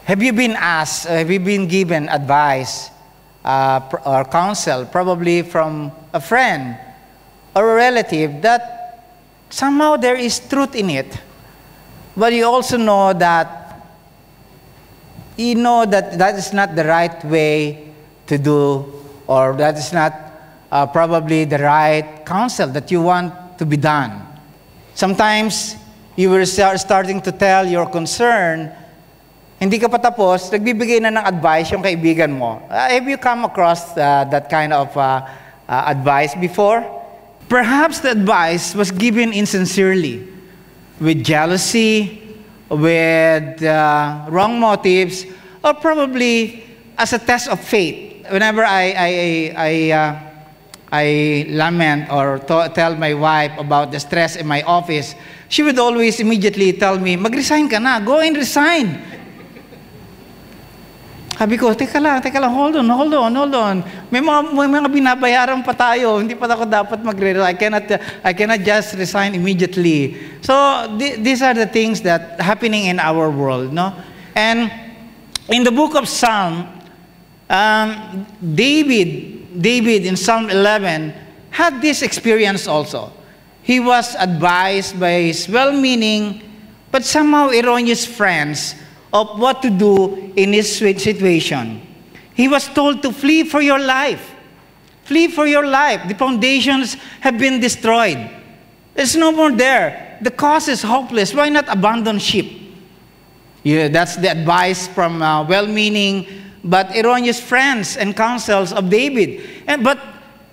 Have you been asked, have you been given advice or counsel, probably from a friend or a relative, that somehow there is truth in it, but you also know that that is not the right way to do, or that is not probably the right counsel that you want to be done. Sometimes you were starting to tell your concern, hindi ka pa tapos, nagbibigay na ng advice yung kaibigan mo. Have you come across that kind of advice before? Perhaps the advice was given insincerely, with jealousy, with wrong motives, or probably as a test of faith. Whenever I lament or tell my wife about the stress in my office, she would always immediately tell me, mag-resign ka na, go and resign. Sabi ko, teka lang, hold on. May mga binabayaran pa tayo, hindi pa ako dapat mag-resign. I cannot just resign immediately. So, these are the things that happening in our world, no? And in the book of Psalm, David in Psalm 11 had this experience also. He was advised by his well-meaning but somehow erroneous friends of what to do in his situation. He was told to flee for your life. Flee for your life. The foundations have been destroyed. There's no more there. The cause is hopeless. Why not abandon ship? Yeah, that's the advice from well-meaning but erroneous friends and counsels of David. But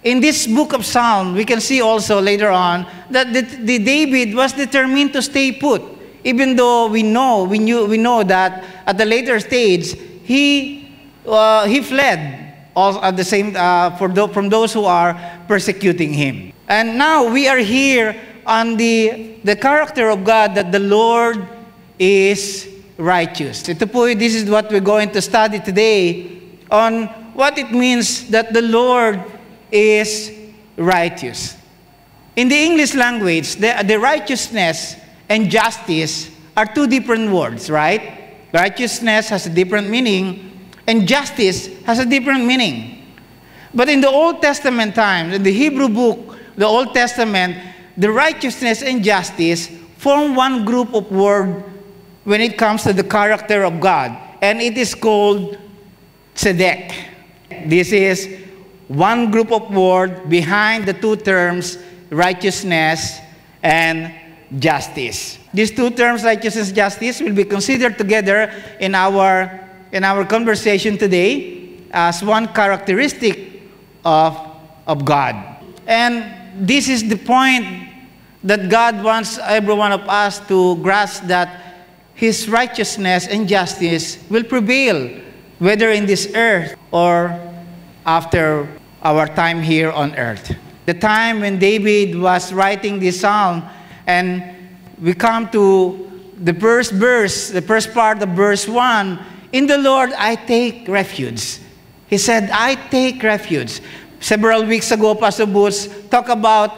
in this book of Psalm, we can see also later on that the David was determined to stay put. Even though we know that at the later stage he fled also at the same from those who are persecuting him. And now we are here on the character of God, that the Lord is righteous. This is what we're going to study today, on what it means that the Lord is righteous. In the English language, the righteousness and justice are two different words, right? Righteousness has a different meaning, and justice has a different meaning. But in the Old Testament times, in the Hebrew book, the Old Testament, the righteousness and justice form one group of words when it comes to the character of God, and it is called tzedek. This is one group of words behind the two terms, righteousness and justice. These two terms, righteousness and justice, will be considered together in our conversation today as one characteristic of God. And this is the point that God wants every one of us to grasp, that His righteousness and justice will prevail, whether in this earth or after our time here on earth. The time when David was writing this psalm, and we come to the first verse, the first part of verse 1, in the Lord I take refuge. He said, I take refuge. Several weeks ago, Pastor Boots talked about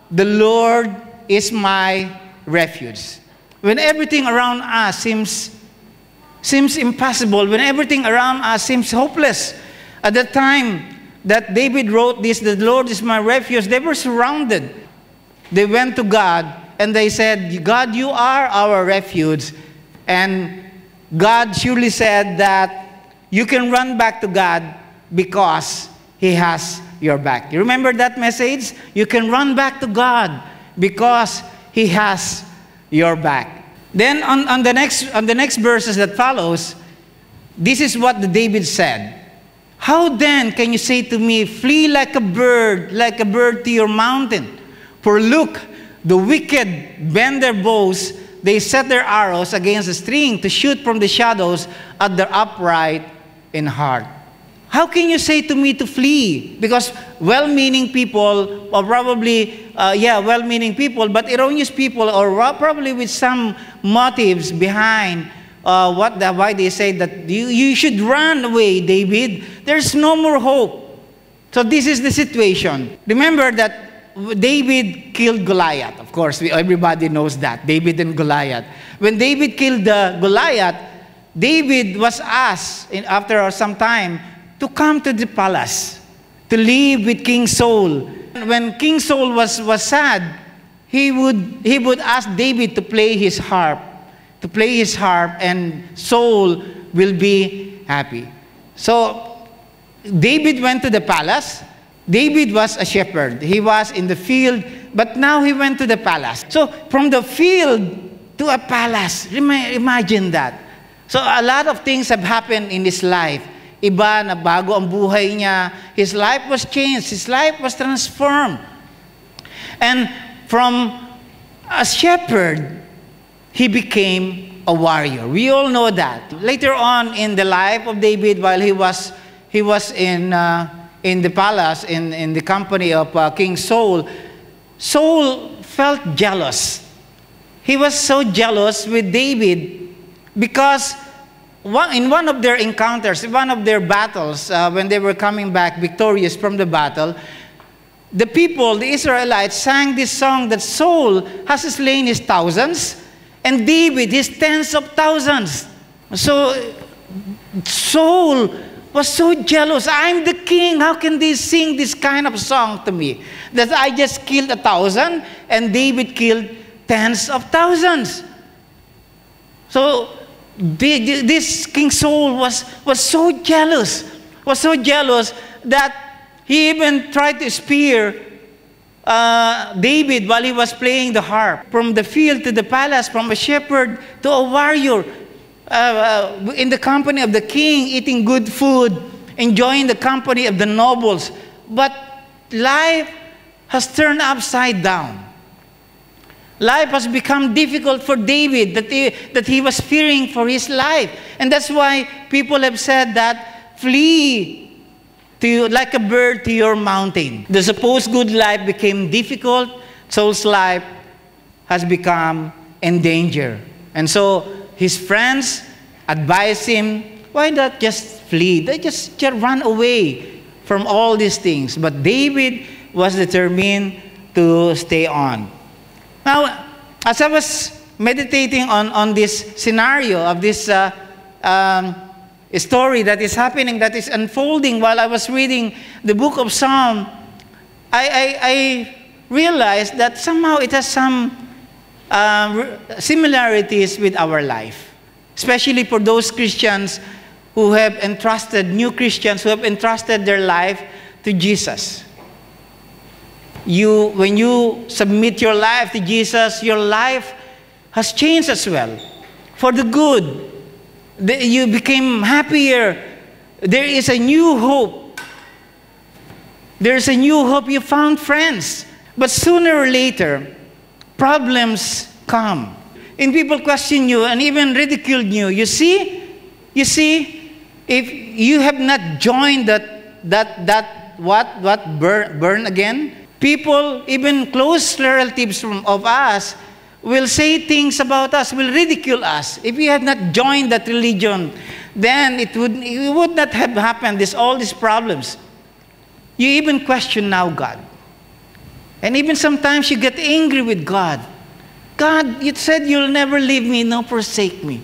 the Lord is my refuge. When everything around us seems impossible, when everything around us seems hopeless, at the time that David wrote this, the Lord is my refuge, they were surrounded. They went to God and they said, God, you are our refuge. And God surely said that you can run back to God because He has your back. You remember that message? You can run back to God because He has your back. Then on the next verses that follows, this is what the David said. How then can you say to me, flee like a bird to your mountain? For look, the wicked bend their bows, they set their arrows against the string to shoot from the shadows at the upright in heart. How can you say to me to flee? Because well-meaning people, or probably, well-meaning people, but erroneous people, or probably with some motives behind why they say that you should run away, David. There's no more hope. So this is the situation. Remember that David killed Goliath. Of course, everybody knows that. David and Goliath. When David killed Goliath, David was asked, after some time, to come to the palace, to live with King Saul. When King Saul was sad, he would ask David to play his harp, and Saul will be happy. So David went to the palace. David was a shepherd. He was in the field, but now he went to the palace. So from the field to a palace, imagine that. So a lot of things have happened in his life. Iba na bago ang buhay niya. His life was changed. His life was transformed. And from a shepherd, he became a warrior. We all know that. Later on in the life of David, while he was in the palace, in the company of King Saul, Saul felt jealous. He was so jealous with David because in one of their encounters, in one of their battles, when they were coming back victorious from the battle, the people, the Israelites, sang this song that Saul has slain his thousands and David his tens of thousands. So Saul was so jealous. I'm the king. How can they sing this kind of song to me? That I just killed 1,000 and David killed tens of thousands. So this King Saul was so jealous. Was so jealous that he even tried to spear David while he was playing the harp. From the field to the palace, from a shepherd to a warrior, in the company of the king, eating good food, enjoying the company of the nobles. But life has turned upside down. Life has become difficult for David, that he was fearing for his life. And that's why people have said that, flee like a bird to your mountain. The supposed good life became difficult. Saul's life has become in danger. And so his friends advised him, why not just flee? Just run away from all these things. But David was determined to stay on. Now, as I was meditating on this scenario of this story that is happening, that is unfolding while I was reading the book of Psalm, I realized that somehow it has some similarities with our life, especially for those Christians who have entrusted, new Christians who have entrusted their life to Jesus. When you submit your life to Jesus, your life has changed as well, for the good. You became happier. There is a new hope. There is a new hope. You found friends. But sooner or later, problems come. And people question you and even ridicule you. You see, if you have not joined burn again, people, even close relatives of us, will say things about us, will ridicule us. If we had not joined that religion, then it would not have happened, all these problems. You even question now God. And even sometimes you get angry with God. God, you said you'll never leave me nor forsake me.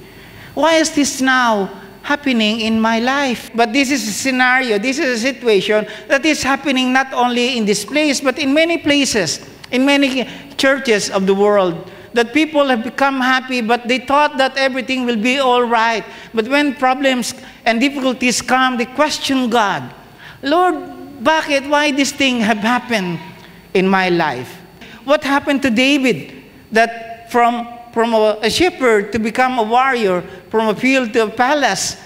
Why is this now happening in my life? But this is a scenario, this is a situation that is happening not only in this place, but in many places, in many churches of the world, that people have become happy, but they thought that everything will be all right. But when problems and difficulties come, they question God. Lord, bakit? Why this thing have happened in my life? What happened to David? That from a shepherd to become a warrior, from a field to a palace,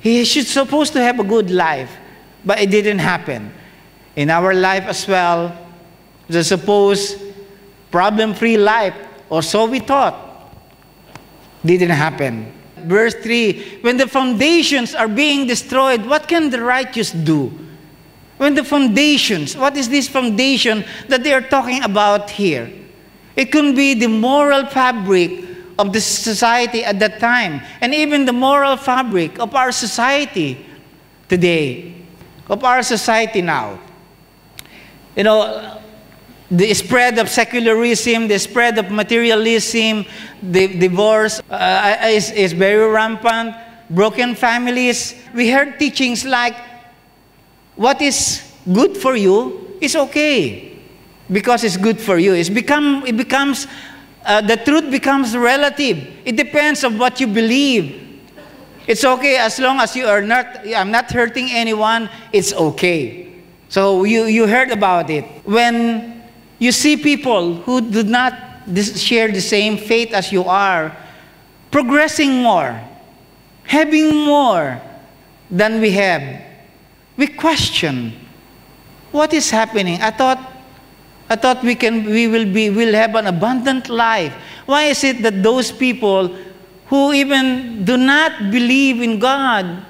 he should supposed to have a good life. But it didn't happen. In our life as well, the supposed problem-free life, or so we thought, didn't happen. Verse 3, when the foundations are being destroyed, what can the righteous do? When the foundations, what is this foundation that they are talking about here? It could be the moral fabric of the society at that time, and even the moral fabric of our society today, of our society now. You know, The spread of secularism, the spread of materialism, the divorce is very rampant. Broken families. We heard teachings like, what is good for you is okay because it's good for you. The truth becomes relative. It depends on what you believe. It's okay as long as I'm not hurting anyone, it's okay. So you heard about it. When you see people who do not share the same faith as you are, progressing more, having more than we have, we question, what is happening? I thought we'll have an abundant life. Why is it that those people who even do not believe in God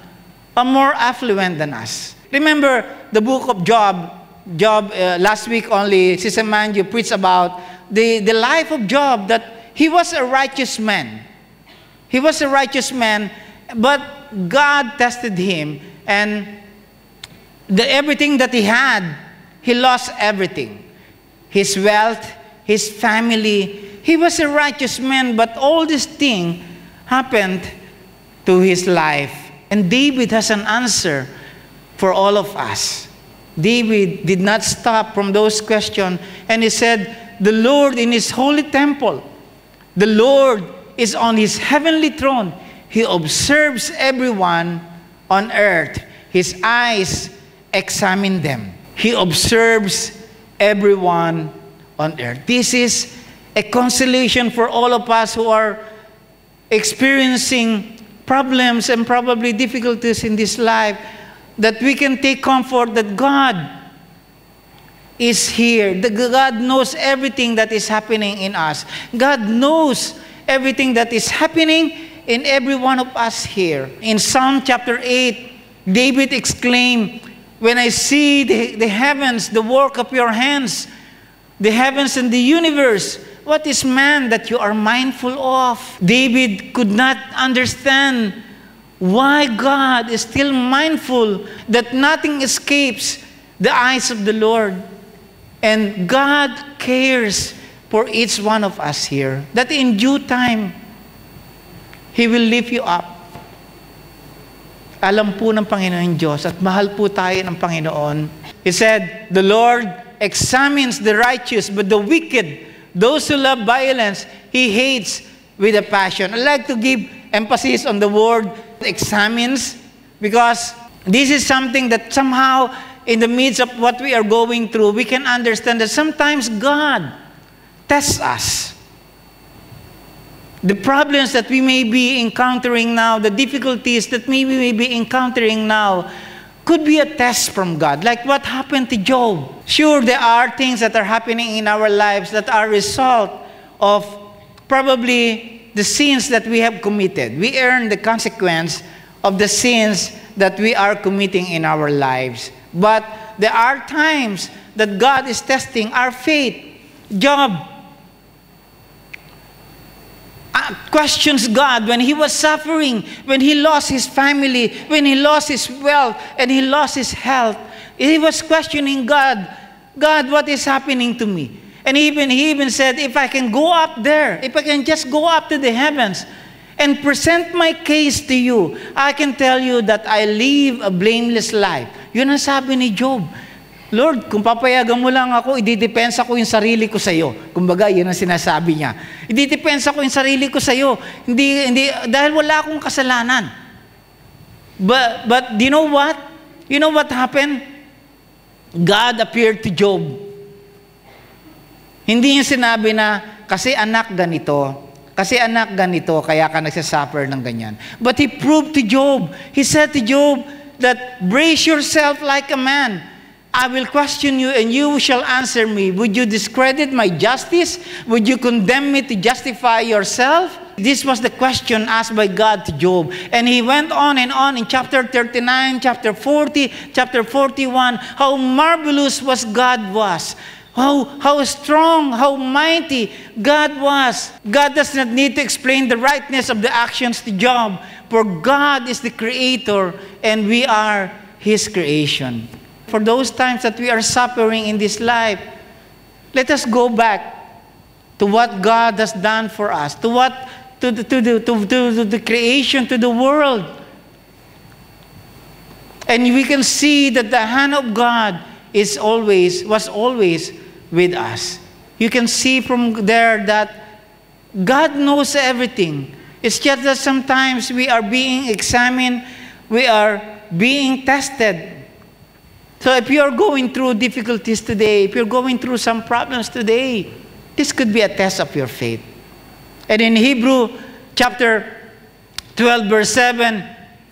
are more affluent than us? Remember the book of Job. Last week only, Sister Manju preached about the life of Job, that he was a righteous man. He was a righteous man, but God tested him, and everything that he had, he lost everything. His wealth, his family. He was a righteous man, but all this thing happened to his life. And David has an answer for all of us. David did not stop from those questions, and he said, the Lord in his holy temple, the Lord is on his heavenly throne. He observes everyone on earth. His eyes examine them. He observes everyone on earth. This is a consolation for all of us who are experiencing problems and probably difficulties in this life, that we can take comfort that God is here. That God knows everything that is happening in us. God knows everything that is happening in every one of us here. In Psalm chapter 8, David exclaimed, when I see the heavens, the work of your hands, the heavens and the universe, what is man that you are mindful of? David could not understand why God is still mindful that nothing escapes the eyes of the Lord. And God cares for each one of us here, that in due time, He will lift you up. Alam po ng Panginoon Diyos at mahal po tayo ng Panginoon. He said, the Lord examines the righteous, but the wicked, those who love violence, He hates with a passion. I'd like to give emphasis on the word examines, because this is something that somehow in the midst of what we are going through, we can understand that sometimes God tests us. The problems that we may be encountering now, the difficulties that we may be encountering now, could be a test from God, like what happened to Job. Sure, there are things that are happening in our lives that are a result of probably the sins that we have committed. We earn the consequence of the sins that we are committing in our lives. But there are times that God is testing our faith. Job questions God when he was suffering, when he lost his family, when he lost his wealth, and he lost his health. He was questioning God. God, what is happening to me? And he even said, if I can go up there, if I can just go up to the heavens and present my case to you, I can tell you that I live a blameless life. Yun ang sabi ni Job. Lord, kung papayagan mo lang ako, ididepensa ko yung sarili ko sa iyo. Kumbaga, yun ang sinasabi niya. Ididepensa ko yung sarili ko sa iyo. Hindi, dahil wala akong kasalanan. But you know what? You know what happened? God appeared to Job. Hindi niya sinabi na, kasi anak ganito, kaya ka nagsasuffer ng ganyan. But He proved to Job. He said to Job that, brace yourself like a man. I will question you and you shall answer me. Would you discredit my justice? Would you condemn me to justify yourself? This was the question asked by God to Job. And he went on and on in chapter 39, chapter 40, chapter 41, how marvelous God was. How strong, how mighty God was. God does not need to explain the rightness of the actions to Job, for God is the Creator and we are His creation. For those times that we are suffering in this life, Let us go back to what God has done for us, to the creation, to the world. And we can see that the hand of God was always with us. You can see from there that God knows everything. It's just that sometimes we are being examined, we are being tested. So if you are going through difficulties today, if you're going through some problems today, this could be a test of your faith. And in Hebrew chapter 12 verse 7,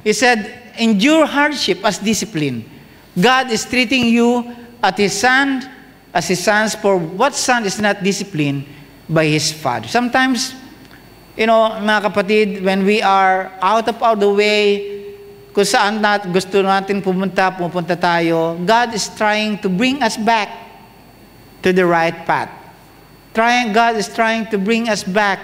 he said, endure hardship as discipline. God is treating you as his sons, for what son is not disciplined by his father? Sometimes, mga kapatid, when we are out of the way, kung saan gusto natin pupunta tayo, God is trying to bring us back to the right path. God is trying to bring us back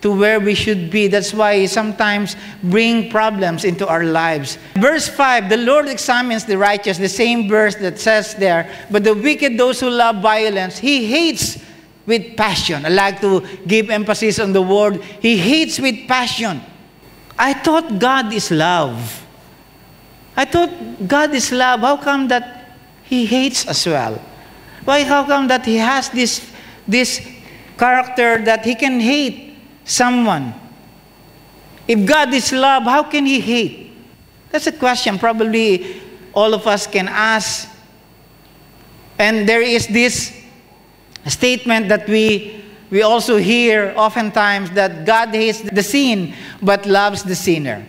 to where we should be. That's why he sometimes bring problems into our lives. Verse 5, the Lord examines the righteous, the same verse that says there, but the wicked, those who love violence, he hates with passion. I like to give emphasis on the word, he hates with passion. I thought God is love. I thought God is love. How come that he hates as well? Why? How come that he has this character that he can hate someone? If God is love, how can he hate? That's a question probably all of us can ask. And there is this statement that we also hear oftentimes, that God hates the sin but loves the sinner.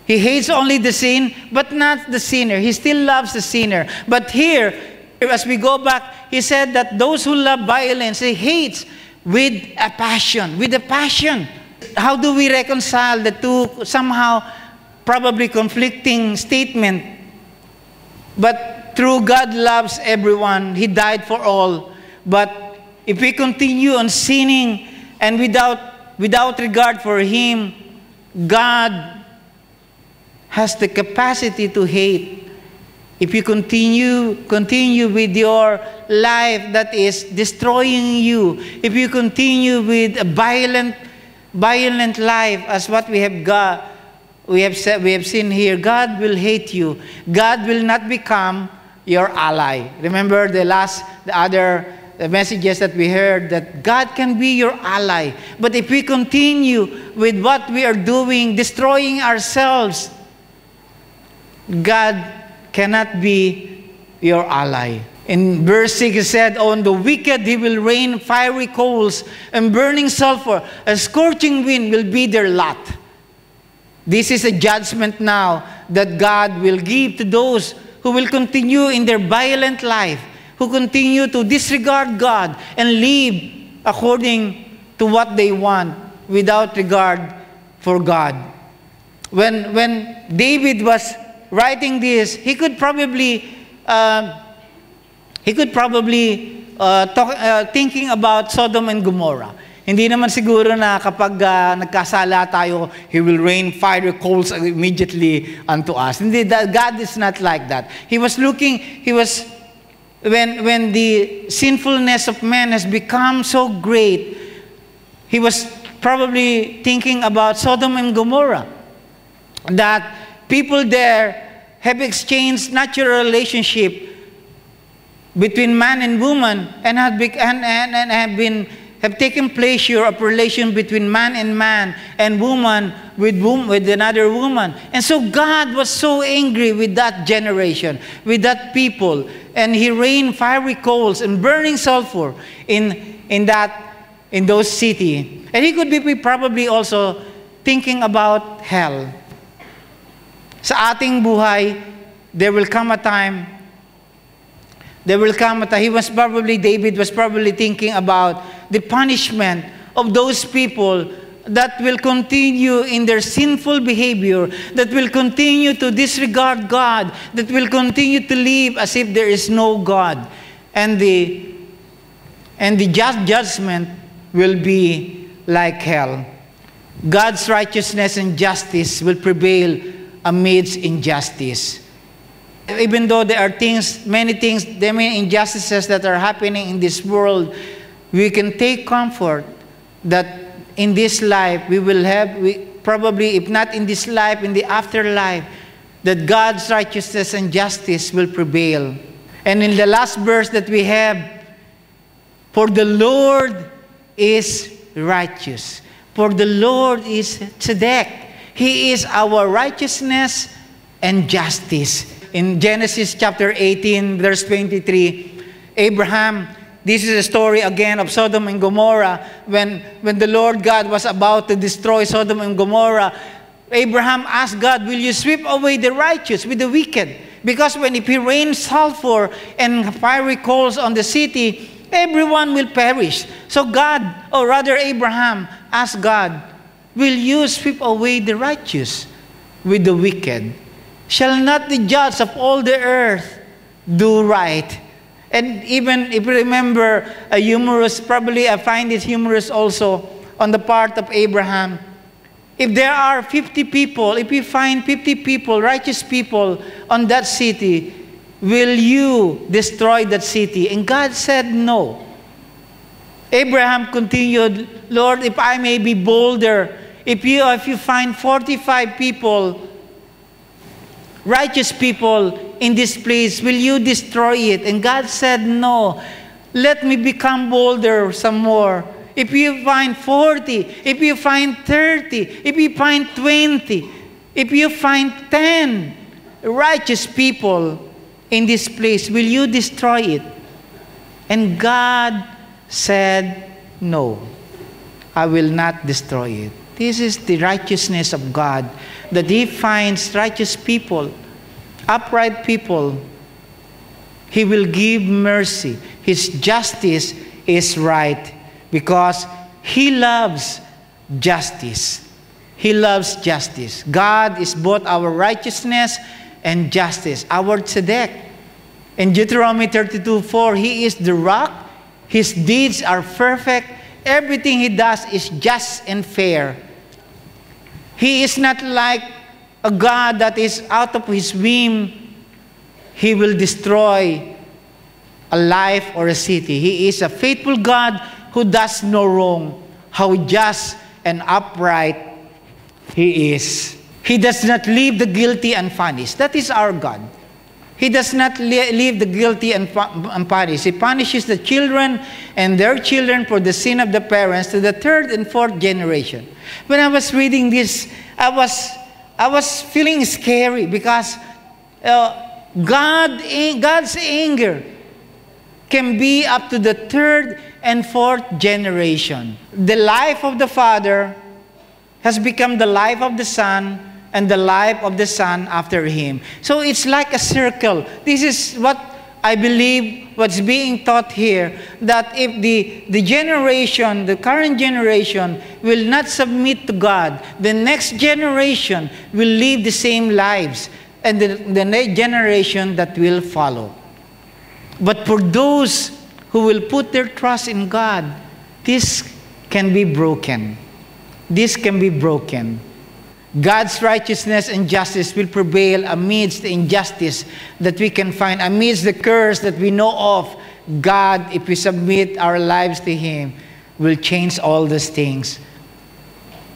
He hates only the sin, but not the sinner. He still loves the sinner. But here, as we go back, he said that those who love violence, he hates with a passion. With a passion. How do we reconcile the two somehow probably conflicting statement? But through God loves everyone, he died for all. But if we continue on sinning and without regard for him, God has the capacity to hate. If you continue with your life that is destroying you, if you continue with a violent life, as what we have seen here, God will hate you. God will not become your ally. Remember the other messages that we heard, that God can be your ally. But if we continue with what we are doing, destroying ourselves, God cannot be your ally. In verse 6 it said, on the wicked he will rain fiery coals and burning sulfur. A scorching wind will be their lot. This is a judgment now that God will give to those who will continue in their violent life, who continue to disregard God and live according to what they want without regard for God. When David was writing this, he could probably thinking about Sodom and Gomorrah. Hindi naman siguro na kapag nagkasala tayo, he will rain fire coals immediately unto us. Hindi, God is not like that. When the sinfulness of man has become so great, he was probably thinking about Sodom and Gomorrah, that people there have exchanged natural relationship between man and woman, and have taken pleasure of relation between man and woman with another woman. And so God was so angry with that generation, with that people, and he rained fiery coals and burning sulfur in those cities. And he could be probably also thinking about hell. Sa ating buhay, there will come a time, David was probably thinking about the punishment of those people that will continue in their sinful behavior, that will continue to disregard God, that will continue to live as if there is no God. And the just judgment will be like hell. God's righteousness and justice will prevail amidst injustice. Even though there are many injustices that are happening in this world, we can take comfort that in this life probably, if not in this life, in the afterlife, that God's righteousness and justice will prevail. And in the last verse that we have, for the Lord is righteous. For the Lord is tzedek. He is our righteousness and justice. In Genesis chapter 18, verse 23, Abraham, this is a story again of Sodom and Gomorrah. When the Lord God was about to destroy Sodom and Gomorrah, Abraham asked God, will you sweep away the righteous with the wicked? Because if he rains sulfur and fiery coals on the city, everyone will perish. So Abraham asked God, will you sweep away the righteous with the wicked? Shall not the judge of all the earth do right? And even if you remember probably I find it humorous also on the part of Abraham. If there are 50 people, if you find 50 people, righteous people on that city, will you destroy that city? And God said no. Abraham continued, Lord, if I may be bolder, if you find 45 people, righteous people in this place, will you destroy it? And God said no. Let me become bolder some more. If you find 40, if you find 30, if you find 20, if you find 10 righteous people in this place, will you destroy it? And God said, no, I will not destroy it. This is the righteousness of God, that He finds righteous people, upright people. He will give mercy. His justice is right because He loves justice. He loves justice. God is both our righteousness and justice, our tzedek. In Deuteronomy 32:4, He is the rock. His deeds are perfect. Everything He does is just and fair. He is not like a God that is out of His whim. He will destroy a life or a city. He is a faithful God who does no wrong. How just and upright He is. He does not leave the guilty unpunished. That is our God. He does not leave the guilty unpunished. He punishes the children and their children for the sin of the parents to the third and fourth generation. When I was reading this, I was feeling scary because God's anger can be up to the third and fourth generation. The life of the Father has become the life of the Son, and the life of the Son after Him. So it's like a circle. This is what I believe what's being taught here, that if the current generation will not submit to God, the next generation will live the same lives, and the next generation that will follow. But for those who will put their trust in God, this can be broken. This can be broken. God's righteousness and justice will prevail amidst the injustice that we can find, amidst the curse that we know of. God, if we submit our lives to Him, will change all these things.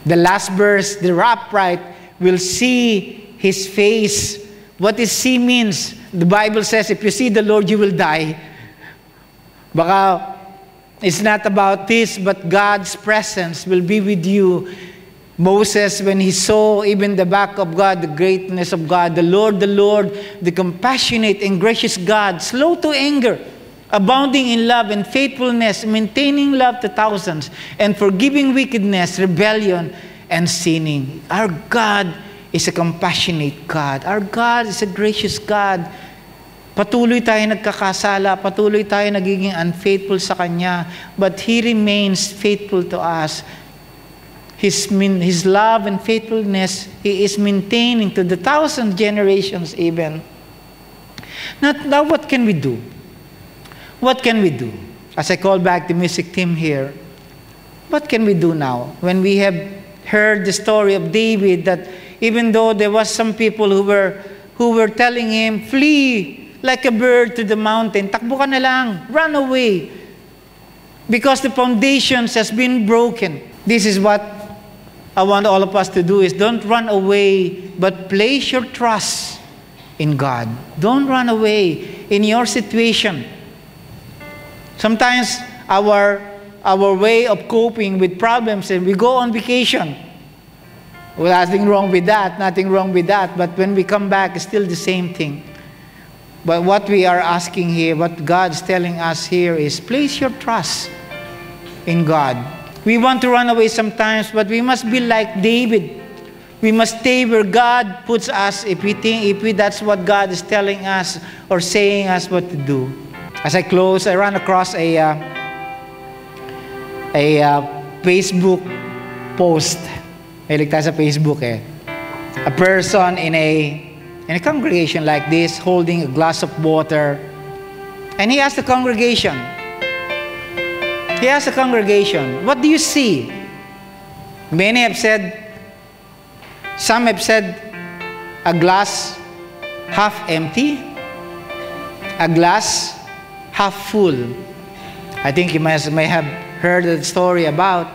The last verse, the upright will see His face. What is see means? The Bible says, if you see the Lord, you will die. Baka it's not about this, but God's presence will be with you. Moses, when he saw even the back of God, the greatness of God, the Lord, the compassionate and gracious God, slow to anger, abounding in love and faithfulness, maintaining love to thousands, and forgiving wickedness, rebellion, and sinning. Our God is a compassionate God. Our God is a gracious God. Patuloy tayo nagkakasala, patuloy tayo nagiging unfaithful sa Kanya, but He remains faithful to us. His love and faithfulness, He is maintaining to the 1,000 generations even. Now what can we do? What can we do? As I call back the music team here, what can we do now? When we have heard the story of David, that even though there was some people who were who were telling him, flee like a bird to the mountain. Takbo ka na lang. Run away. Because the foundations has been broken. This is what I want all of us to do, is don't run away, but place your trust in God. Don't run away in your situation. Sometimes our way of coping with problems, and we go on vacation. Well, nothing wrong with that, nothing wrong with that. But when we come back, it's still the same thing. But what we are asking here, what God's telling us here is, place your trust in God. We want to run away sometimes, but we must be like David. We must stay where God puts us if that's what God is telling us or saying us what to do. As I close, I ran across a Facebook post. Mahilig tayo sa Facebook eh. A person in a congregation like this holding a glass of water, and he asked the congregation, what do you see? Many have said, some have said, a glass half empty, a glass half full. I think you may have heard the story about.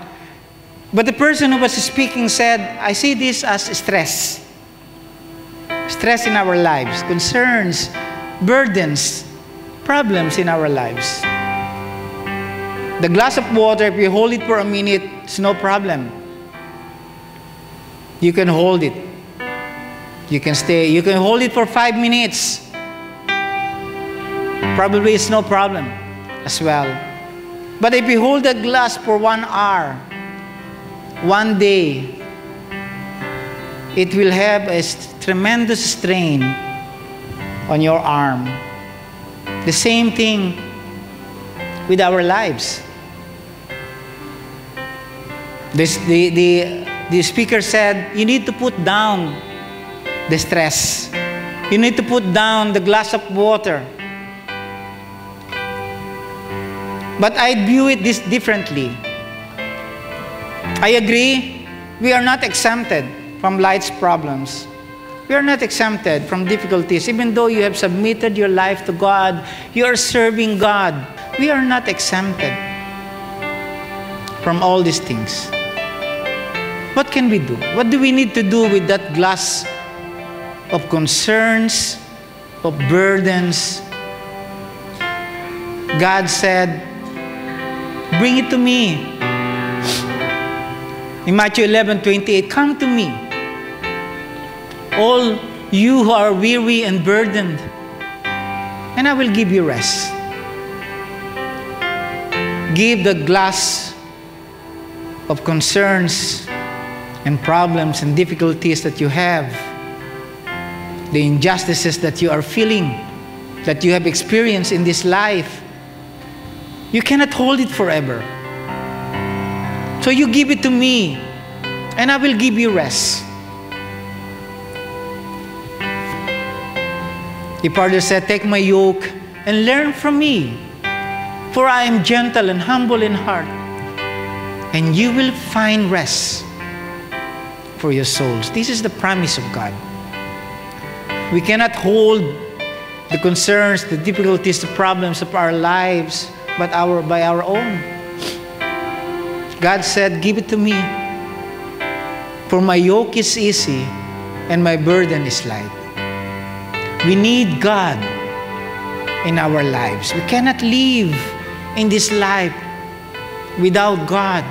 But the person who was speaking said, I see this as stress. Stress in our lives, concerns, burdens, problems in our lives. The glass of water, if you hold it for a minute, it's no problem. You can hold it. You can stay. You can hold it for 5 minutes. Probably it's no problem as well. But if you hold the glass for 1 hour, 1 day, it will have a tremendous strain on your arm. The same thing with our lives. The speaker said, you need to put down the stress. You need to put down the glass of water. But I view it this differently. I agree, we are not exempted from life's problems. We are not exempted from difficulties. Even though you have submitted your life to God, you are serving God. We are not exempted from all these things. What can we do? What do we need to do with that glass of concerns, of burdens? God said, bring it to me. In Matthew 11:28, come to me, all you who are weary and burdened, and I will give you rest. Give the glass of concerns and problems and difficulties that you have, the injustices that you are feeling, that you have experienced in this life. You cannot hold it forever. So you give it to me, and I will give you rest. The Father said, take my yoke and learn from me, for I am gentle and humble in heart, and you will find rest for your souls. This is the promise of God. We cannot hold the concerns, the difficulties, the problems of our lives by our own. God said, give it to me, for my yoke is easy and my burden is light. We need God in our lives. We cannot live in this life without God,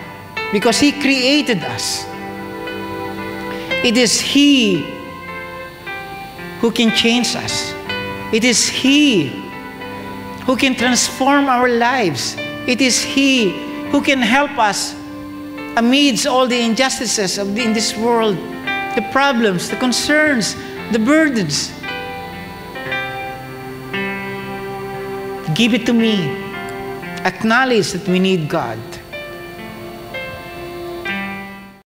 because He created us. It is He who can change us. It is He who can transform our lives. It is He who can help us amidst all the injustices in this world, the problems, the concerns, the burdens. Give it to me. Acknowledge that we need God.